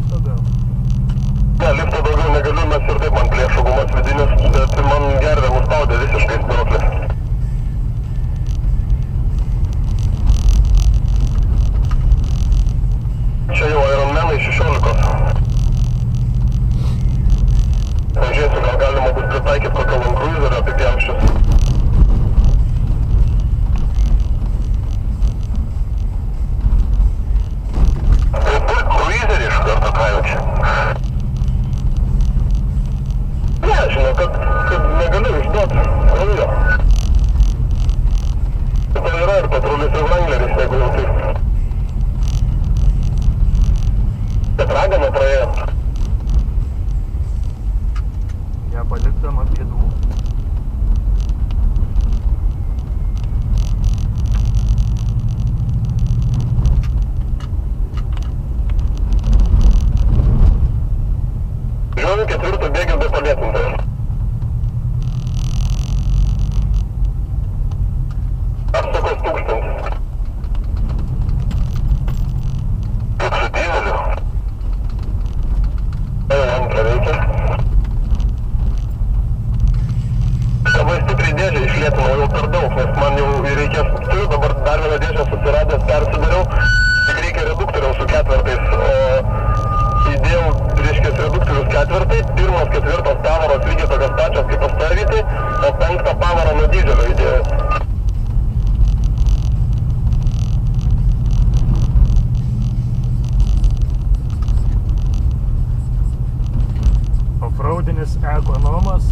lifto gal? Ne, lifto daugiau negaliu, nes ir taip man plėšo gumas vidinis, bet man gervė nuspaudė visiškai spyruoklį. Čia jau Ironmanai 16. Pažiūrėsiu, gal galima bus pritaikyti kokio Land Cruiserio apipjauščius. Cruiserį iš karto ką jau čia. Ne, žinau, kad negaliu išduoti kraujo. Tai yra ir patrulis ir Wrangleris, jeigu jau taip. Bet raganą praėjo. Ją palikdama pėdų. Žiūrėjau, ketvirtą bėgių be palėtintojo. Apsukos 1000. Kaip su dizeliu. Antrą reikia. Labai stipriai dėžę išlėtinau jau per daug, nes man jau reikės, turiu dabar dar vieną dėžę susiradęs, persidariau, tik reikia reduktoriaus su ketvirtais, o įdėjau, reiškia, reduktorius ketvirtai, pirmas, ketvirtos pavaros lygiai tokios pačios kaip pastarvytai, o penktą pavarą nuo dizelio įdėjau. Offroadinis ekonomas.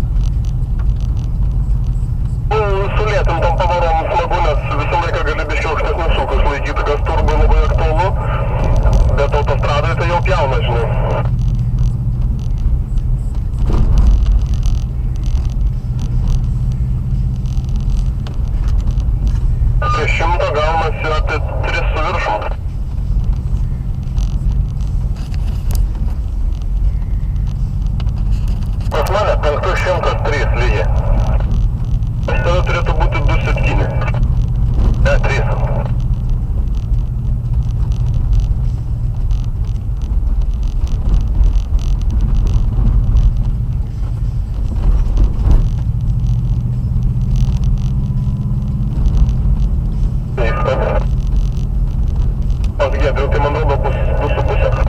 Sulėtintom pavarom smagu, nes visą laiką gali biškiau aukštesnius sukus laikyti, kas turbo labai aktualu, bet autostradai tai jau pjauna, žinai. Apie 100 gaunasi apie 3 su viršum. Pas mane 503 lygiai. Pas tave turėtų būti 2,7. Ne, 3. Pas Giedriu, tai man rodo bus 2,5.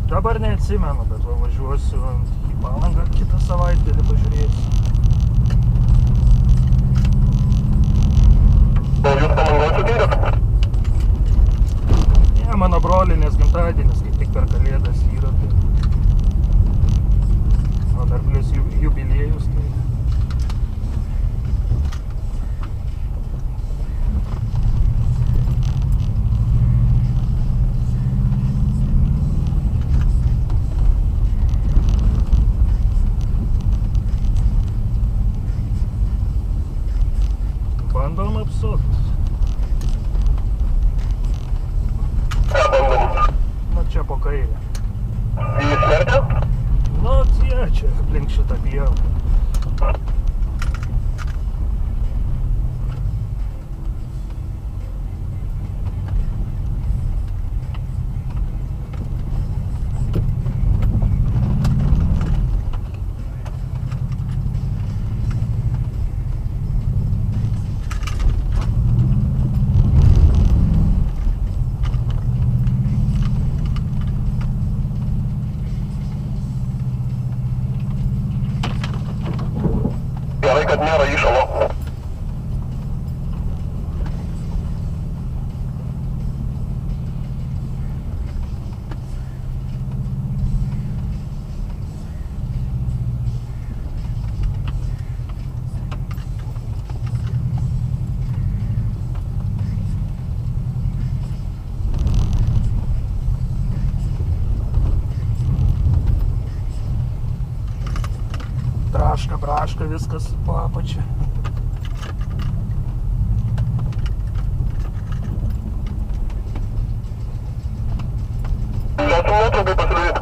Dabar neatsimenu, bet važiuosiu į Palangą kitą savaitgalį pažiūrėsiu. O jūs Palangoj sutinkat? Ne, mano brolinės gimtadienis, kaip tik per Kalėdas yra. O dar plius jubiliejus. Tai... Bandom apsukt. Ką bandom? Nu, čia po kairę. Į smertę? Nu, tie čia aplink šitą pievą. Gerai, kad nėra įšalo. Braška, viskas po apačia. Gal tu nuotraukai pasidaryti?